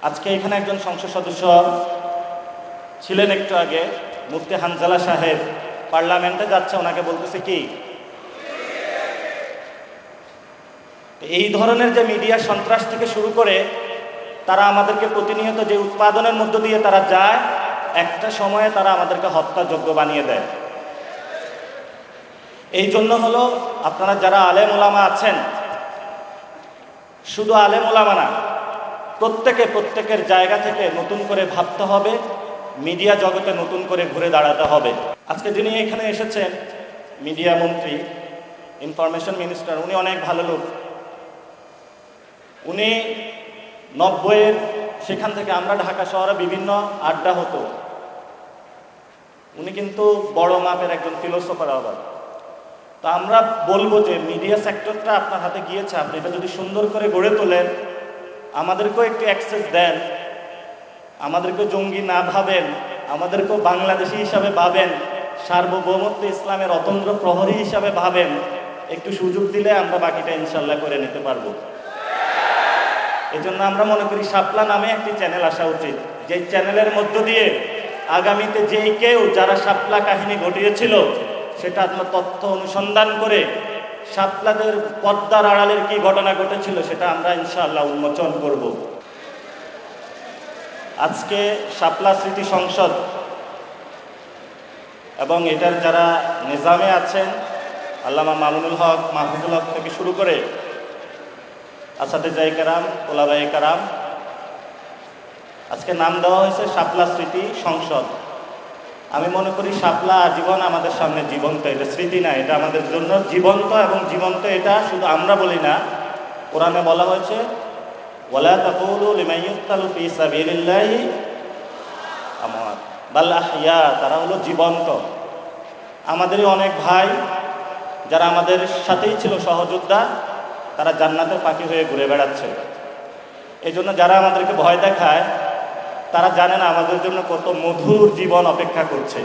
আজকে এখানে একজন সংসদ সদস্য ছিলেন একটু আগে, মুফতি হানজালা সাহেব পার্লামেন্টে যাচ্ছে, ওনাকে বলতেছে কি এই ধরনের যে মিডিয়া সন্ত্রাস থেকে শুরু করে তারা আমাদেরকে প্রতিনিয়ত যে উৎপাদনের মধ্য দিয়ে তারা যায়, একটা সময়ে তারা আমাদেরকে হত্যাযোগ্য বানিয়ে দেয়। এই জন্য হলো আপনারা যারা আলেম ওলামা আছেন, শুধু আলেম ওলামা না, প্রত্যেকের জায়গা থেকে নতুন করে ভাবতে হবে, মিডিয়া জগতে নতুন করে ঘুরে দাঁড়াতে হবে। আজকে যিনি এখানে এসেছেন মিডিয়া মন্ত্রী, ইনফরমেশন মিনিস্টার, উনি অনেক ভালো লোক। উনি 90-এর সেখান থেকে আমরা ঢাকা শহরে বিভিন্ন আড্ডা হতো, উনি কিন্তু বড় মাপের একজন ফিলোসফার আবার। তা আমরা বলবো যে মিডিয়া সেক্টরটা আপনার হাতে গিয়েছে, আপনি এটা যদি সুন্দর করে গড়ে তোলেন, আমাদেরকেও একটু অ্যাক্সেস দেন, আমাদেরকেও জঙ্গি না ভাবেন, আমাদেরকেও বাংলাদেশি হিসাবে ভাবেন, সার্বভৌমত্ব ইসলামের অতন্ত্র প্রহরী হিসাবে ভাবেন, একটু সুযোগ দিলে আমরা বাকিটা ইনশাল্লাহ করে নিতে পারবো। এই জন্য আমরা মনে করি শাপলা নামে একটি চ্যানেল আসা উচিত, যে চ্যানেলের মধ্য দিয়ে আগামীতে যেই কেউ যারা শাপলা কাহিনী ঘটিয়েছিল সেটা আপনার তথ্য অনুসন্ধান করে শাপলাদের পর্দার আড়ালের কি ঘটনা ঘটেছিল সেটা আমরা ইনশাআল্লাহ উন্মোচন করব। আজকে শাপলা স্মৃতি সংসদ এবং এটার যারা নিজামে আছেন, আল্লামা মামুনুল হক, মাহফুজুল হক থেকে শুরু করে আসাদেজায়ে কেরাম, ওলামায়ে কেরাম, আজকে নাম দেওয়া হয়েছে শাপলা স্মৃতি সংসদ। আমি মনে করি শাপলা আজীবন আমাদের সামনে জীবন্ত, এটা স্মৃতি না, এটা আমাদের জন্য জীবন্ত। এবং জীবন্ত এটা শুধু আমরা বলি না, কোরআনে বলা হয়েছে ওয়ালা তাকুলু লিমান ইউকতালু ফি সাবিলিল্লাহি আমওয়াত বাল আহইয়া, তারা হলো জীবন্ত। আমাদেরই অনেক ভাই যারা আমাদের সাথেই ছিল সহযোদ্ধা, তারা জান্নাতের পাখি হয়ে ঘুরে বেড়াচ্ছে। এই জন্য যারা আমাদেরকে ভয় দেখায় তারা জানে না আমাদের জন্য কত মধুর জীবন অপেক্ষা করছে।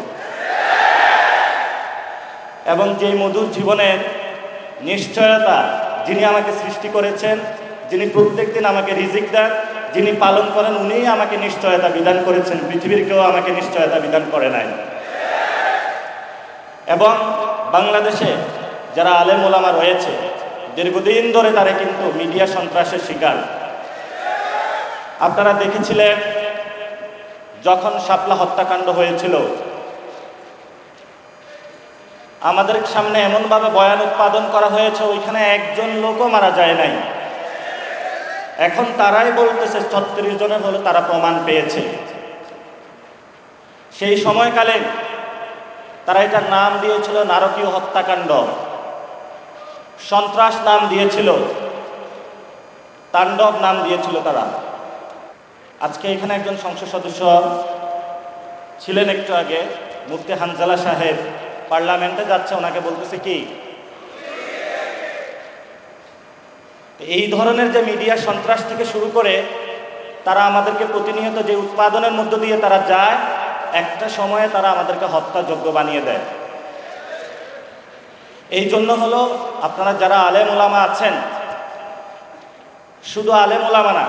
এবং যেই মধুর জীবনের নিশ্চয়তা যিনি আমাকে সৃষ্টি করেছেন, যিনি প্রত্যেকদিন আমাকে রিজিক দেন, যিনি পালন করেন, উনিই আমাকে নিশ্চয়তা বিধান করেছেন, পৃথিবীর কেউ আমাকে নিশ্চয়তা বিধান করে নাই। এবং বাংলাদেশে যারা আলেম ওলামা রয়েছে, দীর্ঘদিন ধরে তারা কিন্তু মিডিয়া সন্ত্রাসের শিকার। আপনারা দেখেছিলেন যখন শাপলা হত্যাকাণ্ড হয়েছিল, আমাদের সামনে এমনভাবে বয়ান উৎপাদন করা হয়েছে, ওইখানে একজন লোকও মারা যায় নাই। এখন তারাই বলতেছে 36 জনের হলো তারা প্রমাণ পেয়েছে। সেই সময়কালে তারা এটার নাম দিয়েছিল নারকীয় হত্যাকাণ্ড, সন্ত্রাস নাম দিয়েছিল, তাণ্ডব নাম দিয়েছিল তারা। আজকে এখানে একজন সংসদ সদস্য ছিলেন একটু আগে, মুফতি হানজালা সাহেব পার্লামেন্টে যাচ্ছে, ওনাকে বলতেছে কি এই ধরনের যে মিডিয়া সন্ত্রাস থেকে শুরু করে তারা আমাদেরকে প্রতিনিয়ত যে উৎপাদনের মধ্য দিয়ে তারা যায়, একটা সময়ে তারা আমাদেরকে হত্যাযোগ্য বানিয়ে দেয়। এই জন্য হলো আপনারা যারা আলেম ওলামা আছেন, শুধু আলেম ওলামা না,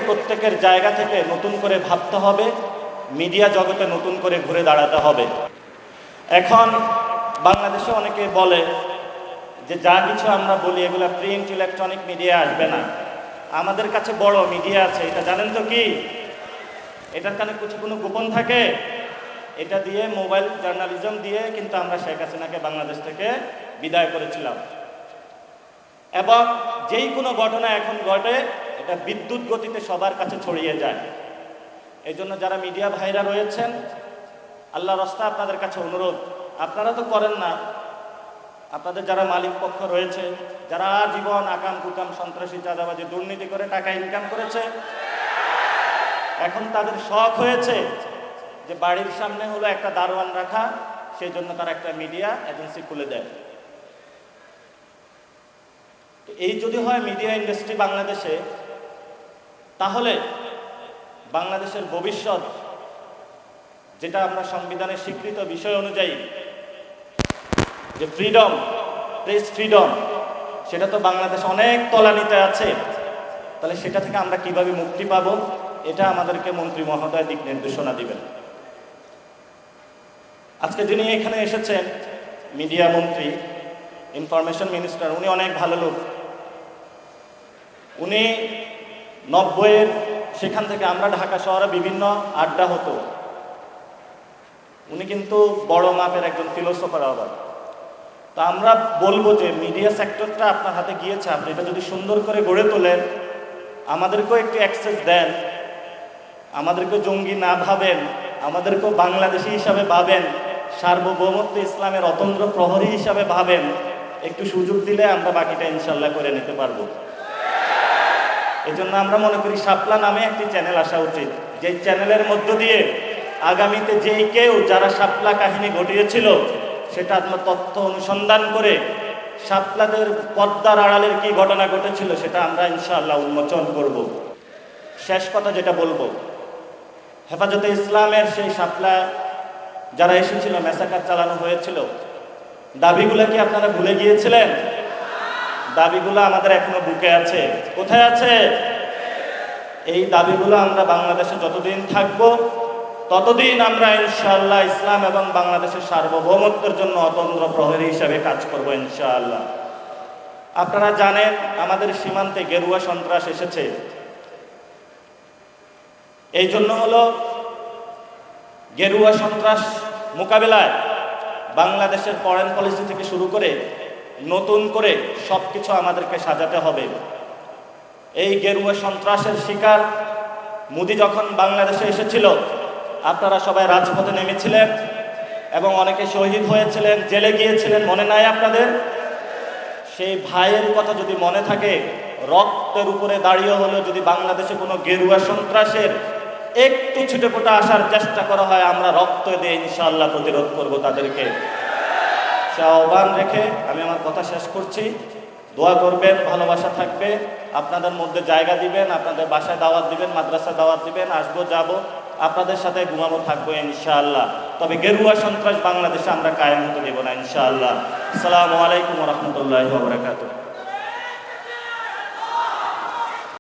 প্রত্যেকের জায়গা থেকে নতুন করে ভাবতে হবে, মিডিয়া জগতে নতুন করে ঘুরে দাঁড়াতে হবে। এখন বাংলাদেশে অনেকে বলে যে যা কিছু আমরা বলি এগুলো প্রিন্ট ইলেকট্রনিক মিডিয়া আসবে না, আমাদের কাছে বড় মিডিয়া আছে। এটা জানেন তো কি, এটার কানে কোনো গোপন থাকে? এটা দিয়ে মোবাইল জার্নালিজম দিয়ে কিন্তু আমরা শেখ হাসিনাকে বাংলাদেশ থেকে বিদায় করেছিলাম। এবং যেই কোনো ঘটনা এখন ঘটে এটা বিদ্যুৎ গতিতে সবার কাছে ছড়িয়ে যায়। এই জন্য যারা মিডিয়া ভাইরা রয়েছেন, আল্লাহর রাস্তায় আপনাদের কাছে অনুরোধ, আপনারা তো করেন না, আপনাদের যারা মালিক পক্ষ রয়েছে, যারা জীবন আকাম কুকাম সন্ত্রাসী চাঁদাবাজি দুর্নীতি করে টাকা ইনকাম করেছে, এখন তাদের শখ হয়েছে যে বাড়ির সামনে হলো একটা দারোয়ান রাখা, সেই জন্য তারা একটা মিডিয়া এজেন্সি খুলে দেয়। এই যদি হয় মিডিয়া ইন্ডাস্ট্রি বাংলাদেশে, তাহলে বাংলাদেশের ভবিষ্যৎ, যেটা আমরা সংবিধানের স্বীকৃত বিষয় অনুযায়ী যে ফ্রিডম, প্রেস ফ্রিডম, সেটা তো বাংলাদেশ অনেক তলানিতে আছে। তাহলে সেটা থেকে আমরা কিভাবে মুক্তি পাবো, এটা আমাদেরকে মন্ত্রী মহোদয় দিক নির্দেশনা দিবেন। আজকে যিনি এখানে এসেছেন মিডিয়া মন্ত্রী, ইনফরমেশন মিনিস্টার, উনি অনেক ভালো লোক। উনি 90-এর সেখান থেকে আমরা ঢাকা শহরে বিভিন্ন আড্ডা হতো, উনি কিন্তু বড় মাপের একজন ফিলোসফার আবার। তা আমরা বলবো যে মিডিয়া সেক্টরটা আপনার হাতে গিয়েছে, আপনি এটা যদি সুন্দর করে গড়ে তোলেন, আমাদেরকেও একটু অ্যাক্সেস দেন, আমাদেরকেও জঙ্গি না ভাবেন, আমাদেরকেও বাংলাদেশি হিসাবে ভাবেন, সার্বভৌমত্ব ইসলামের অতন্ত্র প্রহরী হিসাবে ভাবেন, একটু সুযোগ দিলে আমরা বাকিটা ইনশাল্লাহ করে নিতে পারবো। এই জন্য আমরা মনে করি শাপলা নামে একটি চ্যানেল আসা উচিত, যে চ্যানেলের মধ্য দিয়ে আগামীতে যেই কেউ যারা শাপলা কাহিনী ঘটিয়েছিল সেটা আপনার তথ্য অনুসন্ধান করে শাপলাদের পর্দার আড়ালের কি ঘটনা ঘটেছিল সেটা আমরা ইনশাআল্লাহ উন্মোচন করব। শেষ কথা যেটা বলবো, হেফাজতে ইসলামের সেই শাপলা যারা এসেছিল, ম্যাসাকার চালানো হয়েছিল, দাবিগুলো কি আপনারা ভুলে গিয়েছিলেন? দাবিগুলো আমাদের এখনো বুকে আছে। কোথায় আছে? এই দাবিগুলো আমরা বাংলাদেশে যতদিন থাকবো ততদিন আমরা ইনশাআল্লাহ ইসলাম এবং বাংলাদেশের সার্বভৌমত্বের জন্য অতন্ত্র প্রহরী হিসাবে কাজ করব ইনশাআল্লাহ। আপনারা জানেন আমাদের সীমান্তে গেরুয়া সন্ত্রাস এসেছে, এই জন্য হলো গেরুয়া সন্ত্রাস মোকাবেলায় বাংলাদেশের ফরেন পলিসি থেকে শুরু করে নতুন করে সবকিছু আমাদেরকে সাজাতে হবে। এই গেরুয়া সন্ত্রাসের শিকার মোদি যখন বাংলাদেশে এসেছিল, আপনারা সবাই রাজপথে নেমেছিলেন এবং অনেকে শহীদ হয়েছিলেন, জেলে গিয়েছিলেন, মনে নাই আপনাদের? সেই ভাইয়ের কথা যদি মনে থাকে, রক্তের উপরে দাঁড়িয়ে হলো যদি বাংলাদেশে কোনো গেরুয়া সন্ত্রাসের একটু ছিটেফোঁটা আসার চেষ্টা করা হয়, আমরা রক্ত দিয়ে ইনশাআল্লাহ প্রতিরোধ করব তাদেরকে। সে আহ্বান রেখে আমি আমার কথা শেষ করছি। দোয়া করবেন, ভালোবাসা থাকবে, আপনাদের মধ্যে জায়গা দিবেন, আপনাদের বাসায় দাওয়াত দিবেন, মাদ্রাসায় দাওয়াত দিবেন, আসবো যাব, আপনাদের সাথে ঘুমাবো, থাকবো ইনশাআল্লাহ। তবে গেরুয়া সন্ত্রাস বাংলাদেশে আমরা কায়েম হতে দেব না ইনশাআল্লাহ। আসসালামু আলাইকুম ওয়া রাহমাতুল্লাহি ওয়া বারাকাতুহু।